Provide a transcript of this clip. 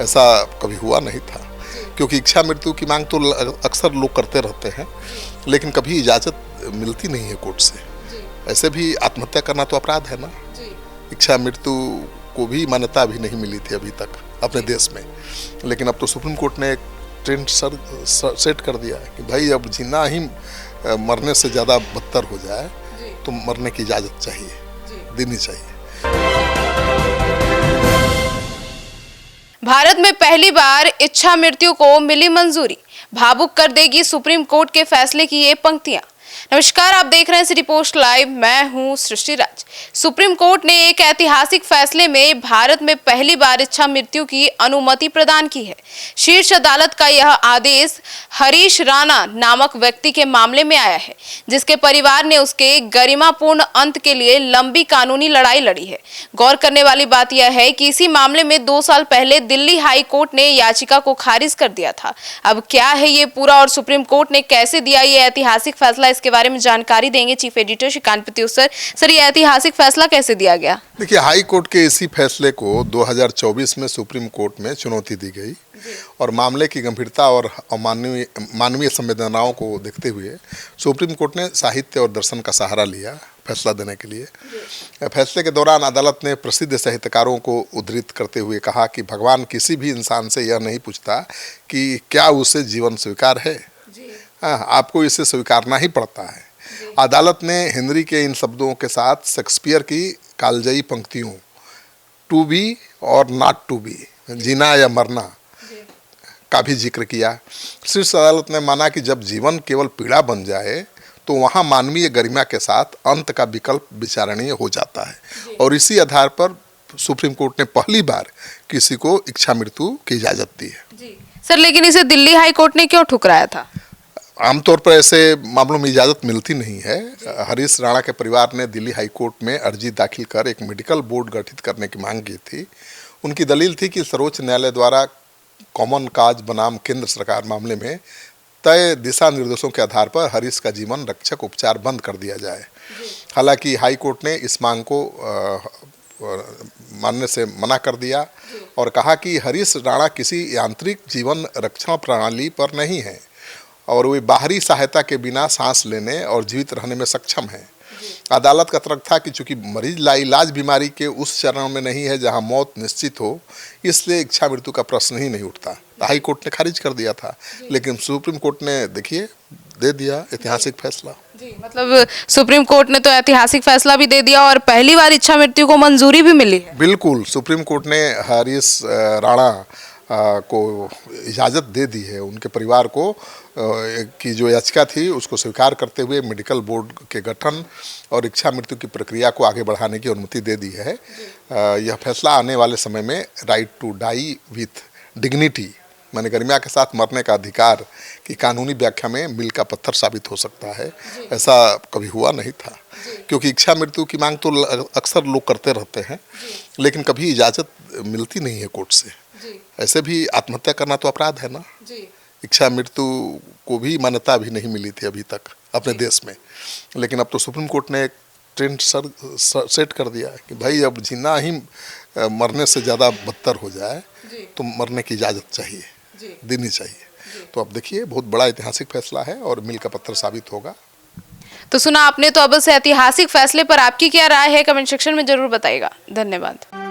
ऐसा कभी हुआ नहीं था, क्योंकि इच्छा मृत्यु की मांग तो अक्सर लोग करते रहते हैं, लेकिन कभी इजाज़त मिलती नहीं है कोर्ट से। ऐसे भी आत्महत्या करना तो अपराध है ना। इच्छा मृत्यु को भी मान्यता अभी नहीं मिली थी अभी तक अपने देश में, लेकिन अब तो सुप्रीम कोर्ट ने एक ट्रेंड सेट कर दिया है कि भाई अब जीना ही मरने से ज़्यादा बदतर हो जाए तो मरने की इजाज़त चाहिए, देनी चाहिए। भारत में पहली बार इच्छा मृत्यु को मिली मंजूरी, भावुक कर देगी सुप्रीम कोर्ट के फैसले की ये पंक्तियां। नमस्कार, आप देख रहे हैं सिटी पोस्ट लाइव, मैं हूं सृष्टि राज। सुप्रीम कोर्ट ने एक ऐतिहासिक फैसले में भारत में पहली बार इच्छा मृत्यु की अनुमति प्रदान की है। शीर्ष अदालत का यह आदेश हरीश राणा नामक व्यक्ति के मामले में आया है, जिसके परिवार ने उसके गरिमापूर्ण अंत के लिए लंबी कानूनी लड़ाई लड़ी है। गौर करने वाली बात यह है कि इसी मामले में 2 साल पहले दिल्ली हाई कोर्ट ने याचिका को खारिज कर दिया था। अब क्या है ये पूरा और सुप्रीम कोर्ट ने कैसे दिया ये ऐतिहासिक फैसला, इसके बारे में जानकारी देंगे chief editor Shrikant Pratyush sir. ये ऐतिहासिक फैसला कैसे दिया गया? देखिए, हाई कोर्ट के इसी फैसले को 2024 में सुप्रीम कोर्ट में चुनौती दी गई और मामले की गंभीरता और मानवीय संवेदनाओं को देखते हुए सुप्रीम कोर्ट ने साहित्य और दर्शन का सहारा लिया फैसला देने के लिए। फैसले के दौरान अदालत ने प्रसिद्ध साहित्यकारों को उद्धृत करते हुए कहा कि भगवान किसी भी इंसान से यह नहीं पूछता कि क्या उसे जीवन स्वीकार है, आपको इसे स्वीकारना ही पड़ता है। अदालत ने हेनरी के इन शब्दों के साथ शेक्सपियर की कालजयी पंक्तियों टू बी और नॉट टू बी, जीना या मरना, का भी जिक्र किया। शीर्ष अदालत ने माना कि जब जीवन केवल पीड़ा बन जाए तो वहाँ मानवीय गरिमा के साथ अंत का विकल्प विचारणीय हो जाता है, और इसी आधार पर सुप्रीम कोर्ट ने पहली बार किसी को इच्छा मृत्यु की इजाज़त दी है। सर, लेकिन इसे दिल्ली हाई कोर्ट ने क्यों ठुकराया था? आमतौर पर ऐसे मामलों में इजाज़त मिलती नहीं है। हरीश राणा के परिवार ने दिल्ली हाई कोर्ट में अर्जी दाखिल कर एक मेडिकल बोर्ड गठित करने की मांग की थी। उनकी दलील थी कि सर्वोच्च न्यायालय द्वारा कॉमन काज बनाम केंद्र सरकार मामले में तय दिशा निर्देशों के आधार पर हरीश का जीवन रक्षक उपचार बंद कर दिया जाए। हालांकि हाई कोर्ट ने इस मांग को मानने से मना कर दिया और कहा कि हरीश राणा किसी यांत्रिक जीवन रक्षण प्रणाली पर नहीं है और वे बाहरी सहायता के बिना सांस लेने और जीवित रहने में सक्षम हैं। अदालत का तर्क था कि चूंकि मरीज लाइलाज बीमारी के उस चरण में नहीं है जहां मौत निश्चित हो, इसलिए इच्छा मृत्यु का प्रश्न ही नहीं उठता। हाई कोर्ट ने खारिज कर दिया था, लेकिन सुप्रीम कोर्ट ने देखिए दे दिया ऐतिहासिक फैसला। मतलब सुप्रीम कोर्ट ने तो ऐतिहासिक फैसला भी दे दिया और पहली बार इच्छा मृत्यु को मंजूरी भी मिली है। बिल्कुल, सुप्रीम कोर्ट ने हरीश राणा को इजाज़त दे दी है। उनके परिवार को की जो याचिका थी उसको स्वीकार करते हुए मेडिकल बोर्ड के गठन और इच्छा मृत्यु की प्रक्रिया को आगे बढ़ाने की अनुमति दे दी है। यह फैसला आने वाले समय में right to die with dignity, माने गरिमा के साथ मरने का अधिकार की कानूनी व्याख्या में मील का पत्थर साबित हो सकता है। ऐसा कभी हुआ नहीं था, क्योंकि इच्छा मृत्यु की मांग तो अक्सर लोग करते रहते हैं, लेकिन कभी इजाज़त मिलती नहीं है कोर्ट से। ऐसे भी आत्महत्या करना तो अपराध है ना। इच्छा मृत्यु को भी मान्यता अभी नहीं मिली थी अभी तक अपने देश में, लेकिन अब तो सुप्रीम कोर्ट ने एक ट्रेंड सेट कर दिया है कि भाई अब जीना ही मरने से ज़्यादा बदतर हो जाए तो मरने की इजाज़त चाहिए, देनी चाहिए। तो अब देखिए, बहुत बड़ा ऐतिहासिक फैसला है और मील का पत्थर साबित होगा। तो सुना आपने, तो अब इस ऐतिहासिक फैसले पर आपकी क्या राय है कमेंट सेक्शन में जरूर बताइएगा। धन्यवाद।